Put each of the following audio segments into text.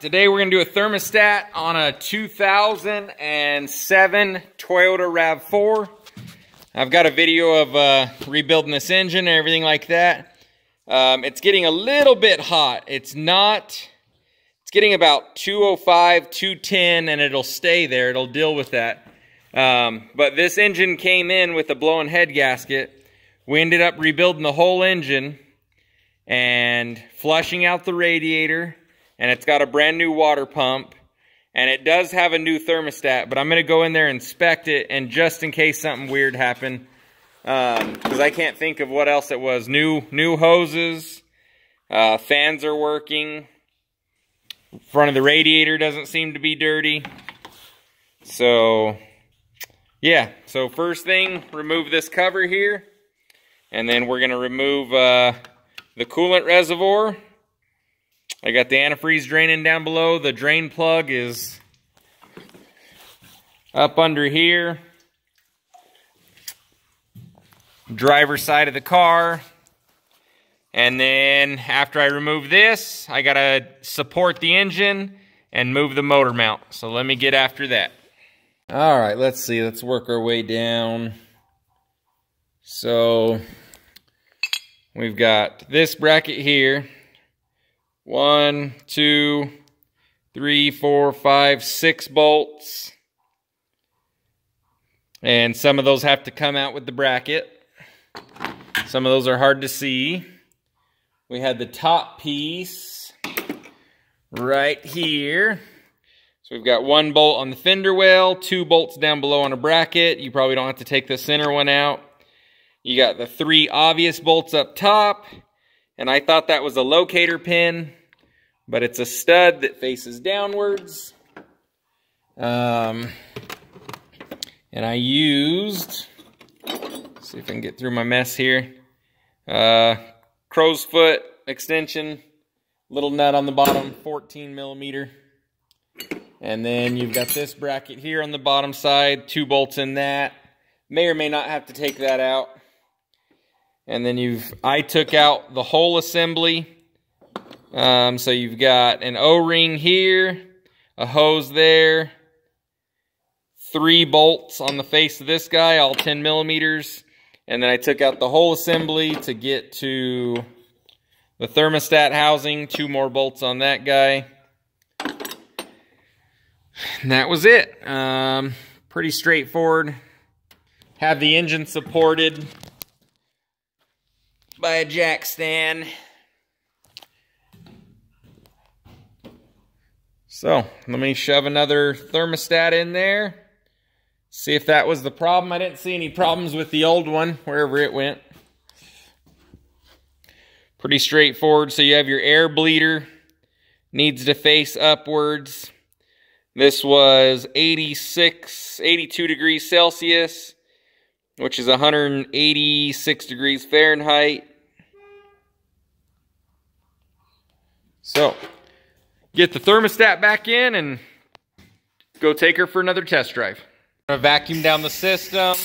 today we're going to do a thermostat on a 2007 Toyota RAV4. I've got a video of rebuilding this engine and everything like that. It's getting a little bit hot. It's getting about 205, 210, and it'll stay there. It'll deal with that. But this engine came in with a blown head gasket. We ended up rebuilding the whole engine and flushing out the radiator, and it's got a brand new water pump, and it does have a new thermostat, but I'm going to go in there and inspect it, and just in case something weird happened, because I can't think of what else it was. New hoses, fans are working, front of the radiator doesn't seem to be dirty. So yeah, so first thing, remove this cover here, and then we're going to remove the coolant reservoir. I got the antifreeze draining down below. The drain plug is up under here. Driver's side of the car. And then after I remove this, I gotta support the engine and move the motor mount. So let me get after that. All right, let's see. Let's work our way down. So we've got this bracket here. 1, 2, 3, 4, 5, 6 bolts. And some of those have to come out with the bracket. Some of those are hard to see. We had the top piece right here. So we've got 1 bolt on the fender well, 2 bolts down below on a bracket. You probably don't have to take the center one out. You got the 3 obvious bolts up top, and I thought that was a locator pin, but it's a stud that faces downwards. And I used, let's see if I can get through my mess here, crow's foot extension, little nut on the bottom, 14 millimeter. And then you've got this bracket here on the bottom side, 2 bolts in that. May or may not have to take that out. And then I took out the whole assembly. So you've got an O-ring here, a hose there, 3 bolts on the face of this guy, all 10 millimeters. And then I took out the whole assembly to get to the thermostat housing, 2 more bolts on that guy. And that was it. Pretty straightforward. Have the engine supported by a jack stand. So let me shove another thermostat in there. See if that was the problem. I didn't see any problems with the old one, wherever it went. Pretty straightforward. So you have your air bleeder. Needs to face upwards. This was 82 degrees Celsius, which is 186 degrees Fahrenheit. So, get the thermostat back in and go take her for another test drive. I'm gonna vacuum down the system.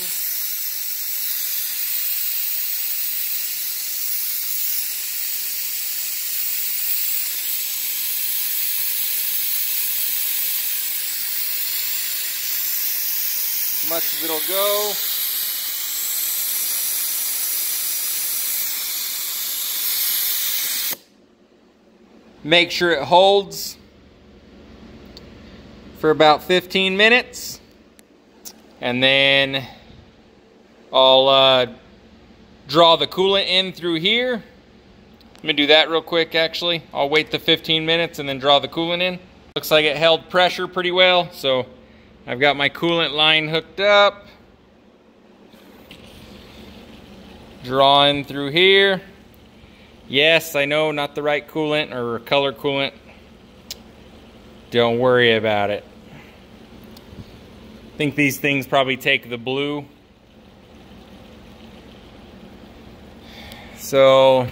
As much as it'll go. Make sure it holds for about 15 minutes. And then I'll draw the coolant in through here. Let me do that real quick actually. I'll wait the 15 minutes and then draw the coolant in. Looks like it held pressure pretty well, so I've got my coolant line hooked up. Drawing through here. Yes, I know, not the right coolant or color coolant. Don't worry about it. I think these things probably take the blue. So,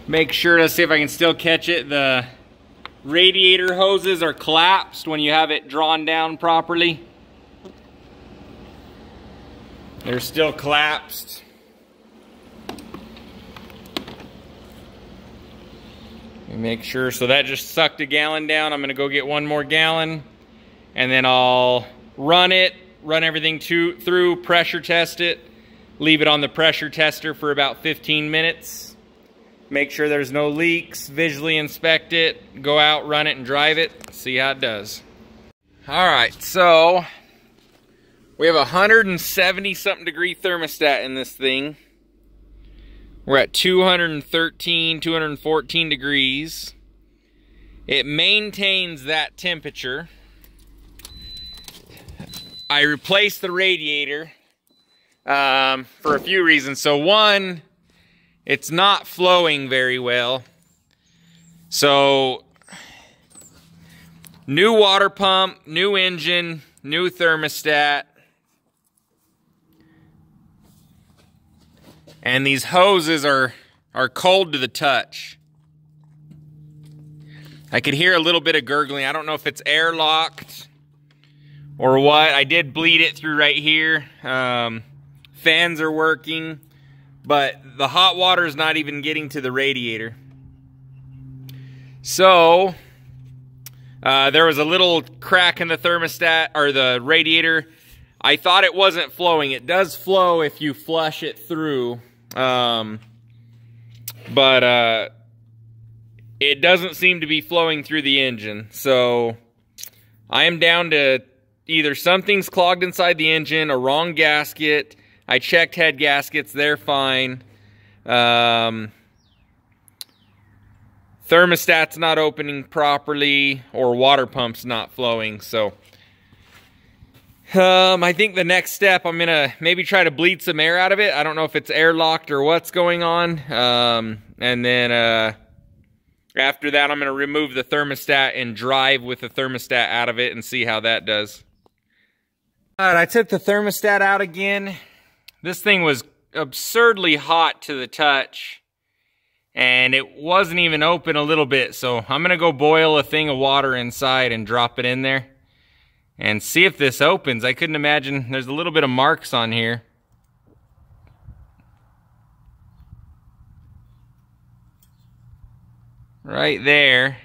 make sure to see if I can still catch it. The radiator hoses are collapsed when you have it drawn down properly. They're still collapsed. Make sure, so that just sucked a gallon down. I'm gonna go get one more gallon, and then I'll run everything through, pressure test it, leave it on the pressure tester for about 15 minutes. Make sure there's no leaks, visually inspect it, go out, run it, and drive it, see how it does. All right, so we have a 170-something degree thermostat in this thing. We're at 213, 214 degrees. It maintains that temperature. I replaced the radiator for a few reasons. So one, it's not flowing very well. So new water pump, new engine, new thermostat. And these hoses are cold to the touch. I could hear a little bit of gurgling. I don't know if it's airlocked or what. I did bleed it through right here. Fans are working, but the hot water is not even getting to the radiator. So there was a little crack in the thermostat or the radiator. I thought it wasn't flowing. It does flow if you flush it through. But it doesn't seem to be flowing through the engine. So I am down to either something's clogged inside the engine, a wrong gasket. I checked head gaskets, they're fine. Thermostat's not opening properly, or water pump's not flowing. So I think the next step, I'm gonna maybe try to bleed some air out of it. I don't know if it's airlocked or what's going on. And then after that, I'm gonna remove the thermostat and drive with the thermostat out of it and see how that does. All right, I took the thermostat out again. This thing was absurdly hot to the touch, and it wasn't even open a little bit. So I'm gonna go boil a thing of water inside and drop it in there and see if this opens. I couldn't imagine. There's a little bit of marks on here. Right there.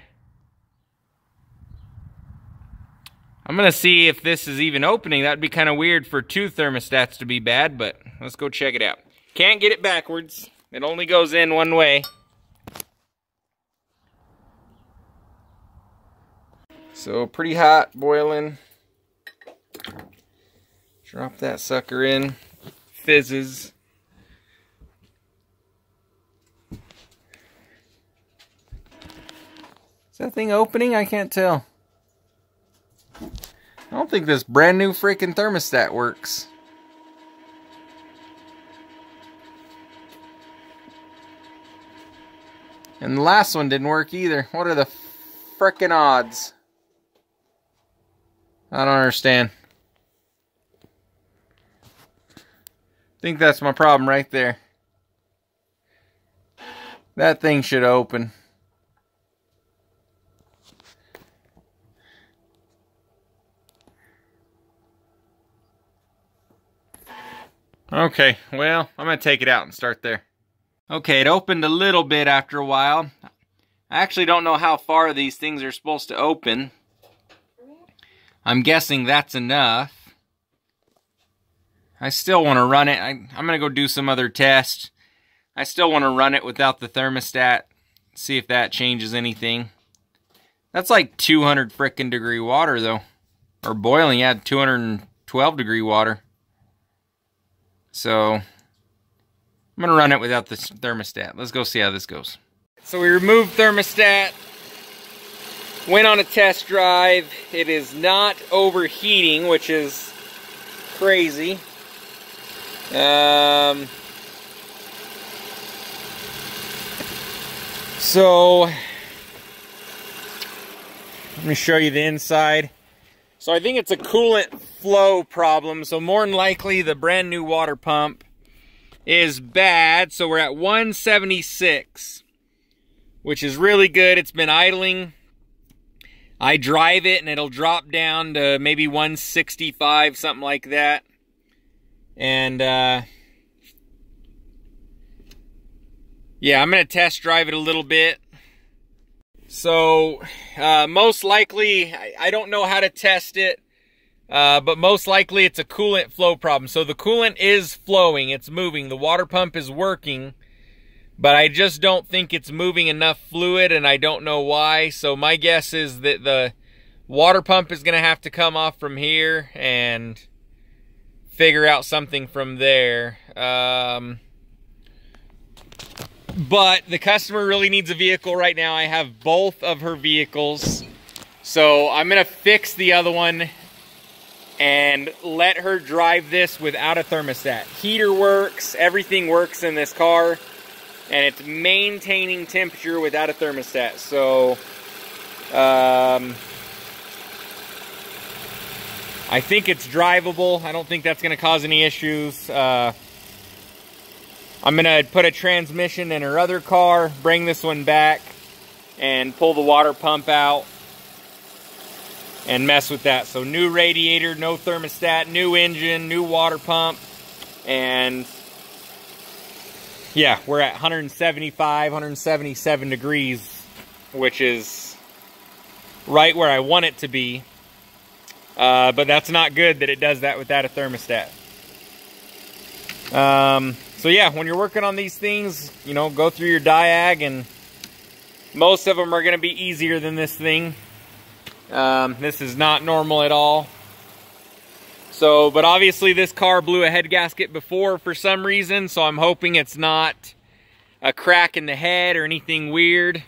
I'm gonna see if this is even opening. That'd be kind of weird for two thermostats to be bad, but let's go check it out. Can't get it backwards. It only goes in one way. So pretty hot, boiling. Drop that sucker in. Fizzes. Is that thing opening? I can't tell. I don't think this brand new freaking thermostat works. And the last one didn't work either. What are the frickin' odds? I don't understand. I think that's my problem right there. That thing should open. Okay, well, I'm going to take it out and start there. Okay, it opened a little bit after a while. I actually don't know how far these things are supposed to open. I'm guessing that's enough. I still want to run it. I'm going to go do some other tests. I still want to run it without the thermostat. See if that changes anything. That's like 200 frickin' degree water though. Or boiling, yeah, 212 degree water. So I'm going to run it without the thermostat. Let's go see how this goes. So we removed thermostat. Went on a test drive. It is not overheating, which is crazy. So let me show you the inside. So I think it's a coolant flow problem. So more than likely the brand new water pump is bad. So we're at 176, which is really good. It's been idling. I drive it and it'll drop down to maybe 165, something like that. And yeah, I'm gonna test drive it a little bit. So most likely, I don't know how to test it, but most likely it's a coolant flow problem. So the coolant is flowing, it's moving, the water pump is working, but I just don't think it's moving enough fluid, and I don't know why. So my guess is that the water pump is going to have to come off from here and figure out something from there. But the customer really needs a vehicle right now. I have both of her vehicles. So I'm going to fix the other one and let her drive this without a thermostat. Heater works, everything works in this car, and it's maintaining temperature without a thermostat. So I think it's drivable. I don't think that's going to cause any issues. I'm going to put a transmission in her other car, bring this one back, and pull the water pump out and mess with that. So new radiator, no thermostat, new engine, new water pump, and yeah, we're at 175, 177 degrees, which is right where I want it to be. But that's not good that it does that without a thermostat. So yeah, when you're working on these things, you know, go through your diag, and most of them are going to be easier than this thing. This is not normal at all. So, but obviously this car blew a head gasket before for some reason, so I'm hoping it's not a crack in the head or anything weird.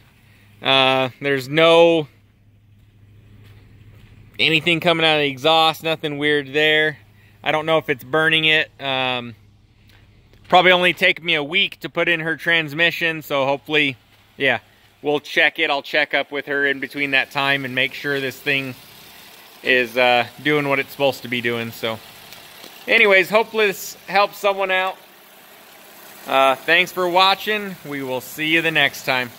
There's no anything coming out of the exhaust, nothing weird there. I don't know if it's burning it. Probably only take me a week to put in her transmission, so hopefully, yeah, we'll check it. I'll check up with her in between that time and make sure this thing is doing what it's supposed to be doing. So anyways, hopefully this helps someone out. Thanks for watching. We will see you the next time.